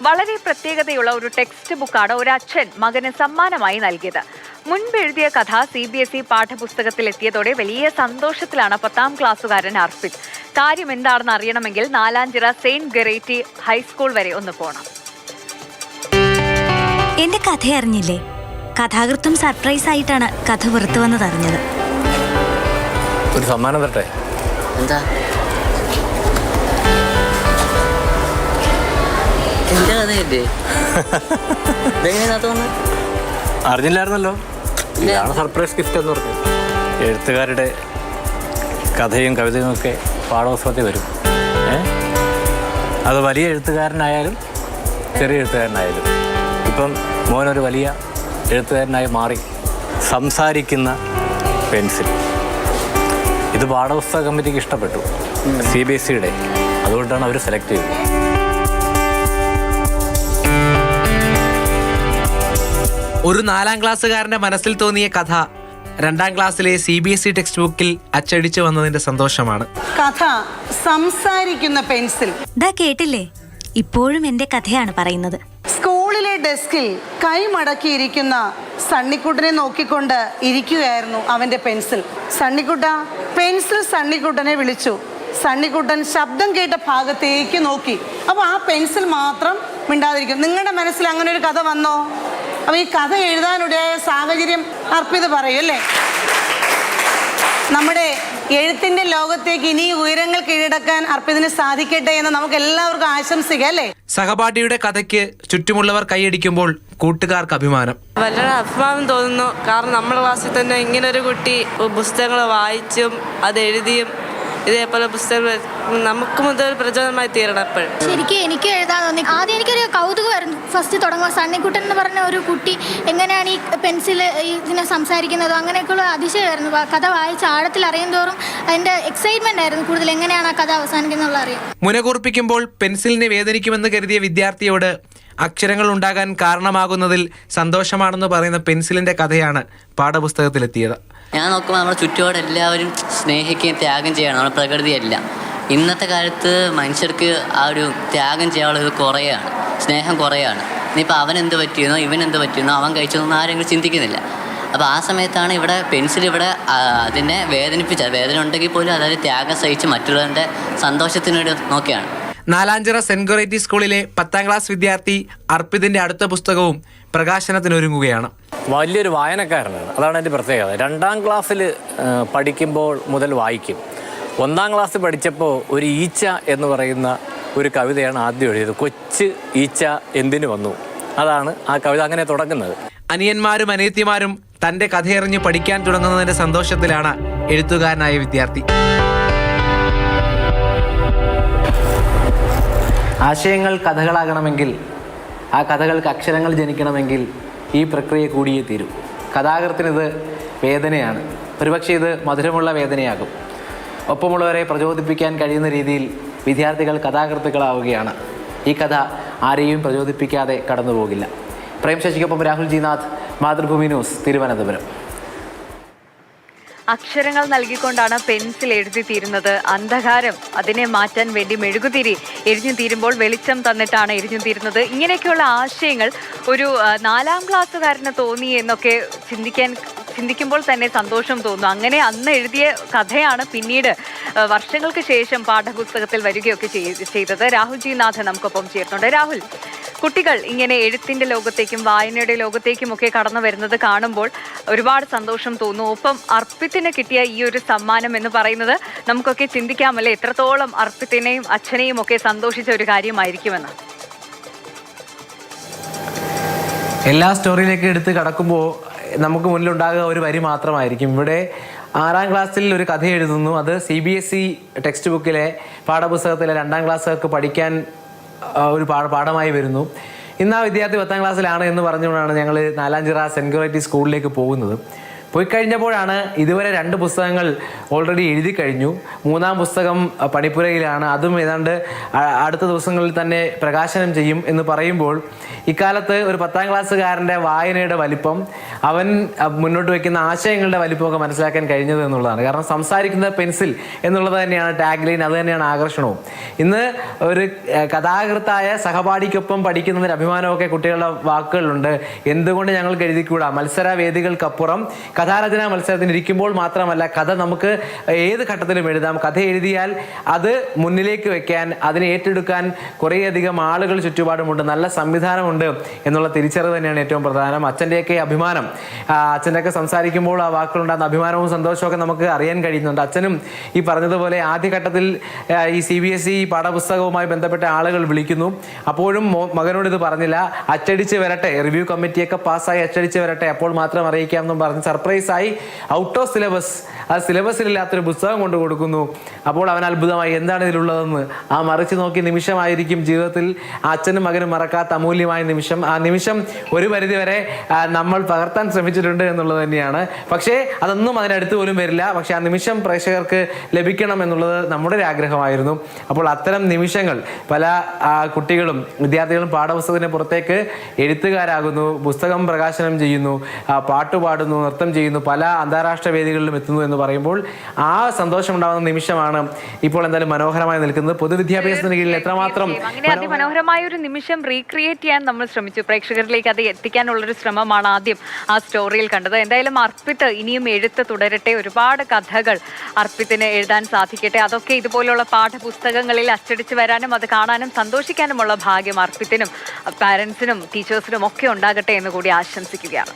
വളരെ പ്രത്യേകതയുള്ള ഒരു ടെക്സ്റ്റ് ബുക്കാണ് ഒരു അച്ഛൻ മകന് സമ്മാനമായി നൽകിയത്. മുൻപ് എഴുതിയ കഥ CBSE പാഠപുസ്തകത്തിലെത്തിയതോടെ വലിയ സന്തോഷത്തിലാണ് 10ാം ക്ലാസ്സുകാരൻ അർപ്പിത്. കാര്യം എന്താണെന്ന് അറിയണമെങ്കിൽ നാലാഞ്ചിറ സെയിന്റ് ഗറേറ്റി ഹൈസ്കൂൾ വരെ ഒന്ന് പോകണം. എന്റെ കഥ അറിഞ്ഞില്ലേ? കഥാകൃത്തും സർപ്രൈസ് ആയിട്ടാണ് കഥ പുറത്തു വന്നതറിഞ്ഞത്. ഒരു സമ്മാനം തരട്ടെ? എന്താ? എന്റെ കഥയല്ലേ? അറിഞ്ഞില്ലായിരുന്നല്ലോ. ഇതാണ് സർപ്രൈസ് ഗിഫ്റ്റ് എന്ന് പറഞ്ഞു. എഴുത്തുകാരുടെ കഥയും കവിതയും ഒക്കെ പാഠപുസ്തകത്തിൽ വരും. അത് വലിയ എഴുത്തുകാരനായാലും ചെറിയ എഴുത്തുകാരനായാലും. ഇപ്പം മോനൊരു വലിയ എഴുത്തുകാരനായി മാറി. സംസാരിക്കുന്ന പെൻസിൽ, ഇത് പാഠപുസ്തക കമ്മിറ്റിക്ക് ഇഷ്ടപ്പെട്ടു, CBSEയുടെ. അതുകൊണ്ടാണ് അവർ സെലക്ട് ചെയ്തത്. ഒരു 4ാം ക്ലാസ്സുകാരന്റെ മനസ്സിൽ തോന്നിയ കഥ 2ാം ക്ലാസ്സിലെ CBSE ടെക്സ്റ്റ് ബുക്കിൽ അച്ചടിച്ചു വന്നതിന്റെ സന്തോഷമാണ്. കഥ സംസാരിക്കുന്ന പെൻസിൽ. കേട്ടില്ലേ? ഇപ്പോഴും എന്റെ കഥയാണ് പറയുന്നത്. സ്കൂളിലെ ഡെസ്കിൽ കൈമടക്കിയിരിക്കുന്ന സണ്ണിക്കുട്ടനെ നോക്കിക്കൊണ്ട് ഇരിക്കുകയായിരുന്നു അവന്റെ പെൻസിൽ. സണ്ണിക്കുട്ട, പെൻസിൽ സണ്ണിക്കുട്ടനെ വിളിച്ചു. സണ്ണിക്കുട്ടൻ ശബ്ദം കേട്ട ഭാഗത്തേക്ക് നോക്കി. അപ്പോൾ ആ പെൻസിൽ മാത്രം മിണ്ടാതിരിക്കും. നിങ്ങളുടെ മനസ്സിൽ അങ്ങനെ ഒരു കഥ വന്നോ? അപ്പോൾ ഈ കഥ എഴുതാനുണ്ടായ സാഹചര്യം അർപ്പിത് പറയും അല്ലേ? നമ്മുടെ എഴുത്തിന്റെ ലോകത്തേക്ക് ഇനി ഉയരങ്ങൾ കീഴടക്കാൻ അർപ്പിതിന് സാധിക്കട്ടെ എന്ന് നമുക്ക് എല്ലാവർക്കും ആശംസിക്കാം അല്ലേ? സഹപാഠിയുടെ കഥയ്ക്ക് ചുറ്റുമുള്ളവർ കൈയടിക്കുമ്പോൾ കൂട്ടുകാർക്ക് അഭിമാനം. വളരെ അഭിമാനം തോന്നുന്നു. കാരണം നമ്മുടെ ക്ലാസ്സിൽ തന്നെ ഇങ്ങനെ ഒരു കുട്ടി പുസ്തകങ്ങൾ വായിച്ചും അത് എഴുതിയും ഇതേപോലെ പുസ്തകങ്ങൾ നമുക്ക് മുതൽ പ്രചോദനമായി തീരണം. എപ്പോഴും ശരിക്കും എനിക്ക് എഴുതാൻ തോന്നി. ആദ്യം എനിക്കൊരു കൗതുകമായിരുന്നു. ഫസ്റ്റ് തുടങ്ങുമ്പോൾ സണ്ണിക്കുട്ടൻ എന്ന് പറഞ്ഞ ഒരു കുട്ടി എങ്ങനെയാണ് ഈ പെൻസിൽ ഇതിനെ സംസാരിക്കുന്നത്, അങ്ങനെയൊക്കെയുള്ള അതിശയമായിരുന്നു. കഥ വായിച്ച് ആഴത്തിൽ അറിയുന്തോറും അതിൻ്റെ എക്സൈറ്റ്മെൻ്റ് ആയിരുന്നു കൂടുതൽ. എങ്ങനെയാണ് ആ കഥ അവസാനിക്കുന്നത് അറിയാം. മുനകൂർപ്പിക്കുമ്പോൾ പെൻസിലിനെ വേദനിക്കുമെന്ന് കരുതിയ വിദ്യാർത്ഥിയോട് അക്ഷരങ്ങൾ ഉണ്ടാകാൻ കാരണമാകുന്നതിൽ സന്തോഷമാണെന്ന് പറയുന്ന പെൻസിലിൻ്റെ കഥയാണ് പാഠപുസ്തകത്തിലെത്തിയത്. ഞാൻ നോക്കുമ്പോൾ നമ്മുടെ ചുറ്റുപാട് എല്ലാവരും സ്നേഹിക്കുകയും ത്യാഗം ചെയ്യണം. നമ്മുടെ പ്രകൃതിയല്ല. ഇന്നത്തെ കാലത്ത് മനുഷ്യർക്ക് ആ ഒരു ത്യാഗം ചെയ്യാനുള്ള ഇത് കുറയാണ്, സ്നേഹം കുറയാണ്. ഇനിയിപ്പോൾ അവൻ എന്ത് പറ്റിയെന്നോ ഇവൻ എന്ത് പറ്റിയെന്നോ അവൻ കഴിച്ചതെന്നോ ആരെങ്കിലും ചിന്തിക്കുന്നില്ല. അപ്പോൾ ആ സമയത്താണ് ഇവിടെ പെൻസിൽ ഇവിടെ അതിനെ വേദനിപ്പിച്ചത്. വേദന ഉണ്ടെങ്കിൽ പോലും അതായത് ത്യാഗം സഹിച്ച് മറ്റുള്ളവരുടെ സന്തോഷത്തിനോട് നോക്കിയാണ്. നാലാഞ്ചിറ സെന്റ് ഗറേറ്റി സ്കൂളിലെ 10ാം ക്ലാസ് വിദ്യാർത്ഥി അർപ്പിതിന്റെ അടുത്ത പുസ്തകവും പ്രകാശനത്തിനൊരുങ്ങുകയാണ്. വലിയൊരു വായനക്കാരനാണ്. അതാണ് എൻ്റെ പ്രത്യേകത. 2ാം ക്ലാസ്സിൽ പഠിക്കുമ്പോൾ മുതൽ വായിക്കും. 1ാം ക്ലാസ് പഠിച്ചപ്പോൾ ഒരു ഈച്ച എന്ന് പറയുന്ന ഒരു കവിതയാണ് ആദ്യം എഴുതിയത്. കൊച്ച് ഈച്ച എന്തിനു വന്നു, അതാണ് ആ കവിത. അങ്ങനെ തുടങ്ങുന്നത്. അനിയന്മാരും അനിയത്തിമാരും തൻ്റെ കഥയറിഞ്ഞ് പഠിക്കാൻ തുടങ്ങുന്നതിൻ്റെ സന്തോഷത്തിലാണ് എഴുത്തുകാരനായ വിദ്യാർത്ഥി. ആശയങ്ങൾ കഥകളാകണമെങ്കിൽ, ആ കഥകൾക്ക് അക്ഷരങ്ങൾ ജനിക്കണമെങ്കിൽ ഈ പ്രക്രിയ കൂടിയേ തീരും. കഥാകൃത്തിനിത് വേദനയാണ്. ഒരുപക്ഷെ ഇത് മധുരമുള്ള വേദനയാകും. ഒപ്പമുള്ളവരെ പ്രചോദിപ്പിക്കാൻ കഴിയുന്ന രീതിയിൽ വിദ്യാർത്ഥികൾ കഥാകൃത്തുക്കളാവുകയാണ്. ഈ കഥ ആരെയും പ്രചോദിപ്പിക്കാതെ കടന്നു പോകില്ല. പ്രേം ശശിക്കൊപ്പം രാഹുൽ ജി നാഥ്, മാതൃഭൂമി ന്യൂസ്, തിരുവനന്തപുരം. അക്ഷരങ്ങൾ നൽകിക്കൊണ്ടാണ് പെൻസിൽ എഴുതി തീരുന്നത്. അന്ധകാരം അതിനെ മാറ്റാൻ വേണ്ടി മെഴുകുതിരി എരിഞ്ഞു തീരുമ്പോൾ വെളിച്ചം തന്നിട്ടാണ് എരിഞ്ഞു തീരുന്നത്. ഇങ്ങനെയൊക്കെയുള്ള ആശയങ്ങൾ ഒരു 4ാം ക്ലാസ്സുകാരന് തോന്നി എന്നൊക്കെ ചിന്തിക്കുമ്പോൾ തന്നെ സന്തോഷം തോന്നുന്നു. അങ്ങനെ അന്ന് എഴുതിയ കഥയാണ് പിന്നീട് വർഷങ്ങൾക്ക് ശേഷം പാഠപുസ്തകത്തിൽ വരികയൊക്കെ ചെയ്തത്. രാഹുൽ ജി നാഥ് നമുക്കൊപ്പം ചേർന്നുണ്ട്. രാഹുൽ, കുട്ടികൾ ഇങ്ങനെ എഴുത്തിൻ്റെ ലോകത്തേക്കും വായനയുടെ ലോകത്തേക്കും ഒക്കെ കടന്നു വരുന്നത് കാണുമ്പോൾ ഒരുപാട് സന്തോഷം തോന്നുന്നു. ഒപ്പം അർപ്പിത്തിന് കിട്ടിയ ഈ ഒരു സമ്മാനം എന്ന് പറയുന്നത് നമുക്കൊക്കെ ചിന്തിക്കാമല്ലേ എത്രത്തോളം അർപ്പിത്തിനെയും അച്ഛനെയും ഒക്കെ സന്തോഷിച്ച ഒരു കാര്യമായിരിക്കുമെന്ന്. എല്ലാ സ്റ്റോറിയിലേക്ക് എടുത്ത് കടക്കുമ്പോൾ നമുക്ക് മുന്നിലുണ്ടാകുക ഒരു വരി മാത്രമായിരിക്കും. ഇവിടെ 6ാം ക്ലാസ്സിൽ ഒരു കഥ എഴുതുന്നു. അത് CBSE ടെക്സ്റ്റ് ബുക്കിലെ പാഠപുസ്തകത്തിലെ 2ാം ക്ലാസ്സുകാർക്ക് പഠിക്കാൻ ഒരു പാഠമായി വരുന്നു. ഇന്ന് ആ വിദ്യാർത്ഥി 10ാം ക്ലാസ്സിലാണ് എന്ന് പറഞ്ഞുകൊണ്ടാണ് ഞങ്ങൾ നാലാഞ്ചിറ സെന്റ് ഗറേറ്റി സ്കൂളിലേക്ക് പോകുന്നത്. പോയി കഴിഞ്ഞപ്പോഴാണ് ഇതുവരെ 2 പുസ്തകങ്ങൾ ഓൾറെഡി എഴുതി കഴിഞ്ഞു. 3-ാം പുസ്തകം പണിപ്പുരയിലാണ്. അതും ഏതാണ്ട് അടുത്ത ദിവസങ്ങളിൽ തന്നെ പ്രകാശനം ചെയ്യും എന്ന് പറയുമ്പോൾ ഇക്കാലത്ത് ഒരു 10ാം ക്ലാസ്സുകാരൻ്റെ വായനയുടെ വലിപ്പം, അവൻ മുന്നോട്ട് വയ്ക്കുന്ന ആശയങ്ങളുടെ വലിപ്പമൊക്കെ മനസ്സിലാക്കാൻ കഴിഞ്ഞത് എന്നുള്ളതാണ്. കാരണം സംസാരിക്കുന്ന പെൻസിൽ എന്നുള്ളത് തന്നെയാണ് ടാഗ് ലൈൻ, അത് തന്നെയാണ് ആകർഷണവും. ഇന്ന് ഒരു കഥാകൃത്തായ സഹപാഠിക്കൊപ്പം പഠിക്കുന്നതിന് അഭിമാനമൊക്കെ കുട്ടികളുടെ വാക്കുകളുണ്ട്. എന്തുകൊണ്ട് ഞങ്ങൾക്ക് എഴുതിക്കൂടാ? മത്സര വേദികൾക്കപ്പുറം കഥാരചനാ മത്സരത്തിന് ഇരിക്കുമ്പോൾ മാത്രമല്ല, കഥ നമുക്ക് ഏത് ഘട്ടത്തിലും എഴുതാം. കഥ എഴുതിയാൽ അത് മുന്നിലേക്ക് വെക്കാൻ, അതിനെ ഏറ്റെടുക്കാൻ കുറേയധികം ആളുകൾ ചുറ്റുപാടുമുണ്ട്, നല്ല സംവിധാനമുണ്ട് എന്നുള്ള തിരിച്ചറിവ് തന്നെയാണ് ഏറ്റവും പ്രധാനം. അച്ഛൻ്റെയൊക്കെ അഭിമാനം, അച്ഛൻ്റെയൊക്കെ സംസാരിക്കുമ്പോൾ ആ വാക്കുകളുണ്ടാകുന്ന അഭിമാനവും സന്തോഷമൊക്കെ നമുക്ക് അറിയാൻ കഴിയുന്നുണ്ട്. അച്ഛനും ഈ പറഞ്ഞതുപോലെ ആദ്യഘട്ടത്തിൽ ഈ CBSE പാഠപുസ്തകവുമായി ബന്ധപ്പെട്ട ആളുകൾ വിളിക്കുന്നു. അപ്പോഴും മകനോട് ഇത് പറഞ്ഞില്ല. അച്ചടിച്ച് വരട്ടെ, റിവ്യൂ കമ്മിറ്റിയൊക്കെ പാസ്സായി അച്ചടിച്ച് വരട്ടെ, അപ്പോൾ മാത്രം അറിയിക്കാമെന്നും പറഞ്ഞ് സർപ്രൈസായി ഔട്ട് ഓഫ് സിലബസ്, ആ സിലബസിലില്ലാത്തൊരു പുസ്തകം കൊണ്ട് കൊടുക്കുന്നു. അപ്പോൾ അവൻ അത്ഭുതമായി, എന്താണ് ഇതിലുള്ളതെന്ന്. ആ മറിച്ച് നോക്കിയ നിമിഷമായിരിക്കും ജീവിതത്തിൽ അച്ഛനും മകനും മറക്കാത്ത അമൂല്യമായ നിമിഷം. ആ നിമിഷം ഒരു പരിധിവരെ നമ്മൾ പകർത്താൻ ശ്രമിച്ചിട്ടുണ്ട് എന്നുള്ളത് തന്നെയാണ്. പക്ഷേ അതൊന്നും അതിനടുത്ത് പോലും വരില്ല. പക്ഷേ ആ നിമിഷം പ്രേക്ഷകർക്ക് ലഭിക്കണം എന്നുള്ളത് നമ്മുടെ ഒരു ആഗ്രഹമായിരുന്നു. അപ്പോൾ അത്തരം നിമിഷങ്ങൾ പല കുട്ടികളും വിദ്യാർത്ഥികളും പാഠപുസ്തകത്തിന് പുറത്തേക്ക് എഴുത്തുകാരാകുന്നു, പുസ്തകം പ്രകാശനം ചെയ്യുന്നു, പാട്ട് പാടുന്നു, നൃത്തം ചെയ്യുന്നു, പല അന്താരാഷ്ട്ര വേദികളിലും എത്തുന്നു എന്ന് പറയുമ്പോൾ ആ സന്തോഷം ഉണ്ടാകുന്ന നിമിഷമാണ് ഇപ്പോൾ എന്തായാലും മനോഹരമായി നിൽക്കുന്നത്. പൊതുവിദ്യാഭ്യാസത്തിന് കീഴിൽ എത്രമാത്രം അങ്ങനെ അതിമനോഹരമായ ഒരു നിമിഷം റീക്രിയേറ്റ് ചെയ്യാൻ നമ്മൾ ശ്രമിച്ചു. പ്രേക്ഷകരിലേക്ക് അത് എത്തിക്കാനുള്ളൊരു ശ്രമമാണ് ആദ്യം ആ സ്റ്റോറിയിൽ കണ്ടത്. എന്തായാലും അർപ്പിത് ഇനിയും എഴുത്ത് തുടരട്ടെ, ഒരുപാട് കഥകൾ അർപ്പിത്തിന് എഴുതാൻ സാധിക്കട്ടെ. അതൊക്കെ ഇതുപോലുള്ള പാഠപുസ്തകങ്ങളിൽ അച്ചടിച്ച് വരാനും അത് കാണാനും സന്തോഷിക്കാനുമുള്ള ഭാഗ്യം അർപ്പിത്തിനും പാരൻസിനും ടീച്ചേഴ്സിനും ഒക്കെ ഉണ്ടാകട്ടെ എന്ന് കൂടി ആശംസിക്കുകയാണ്.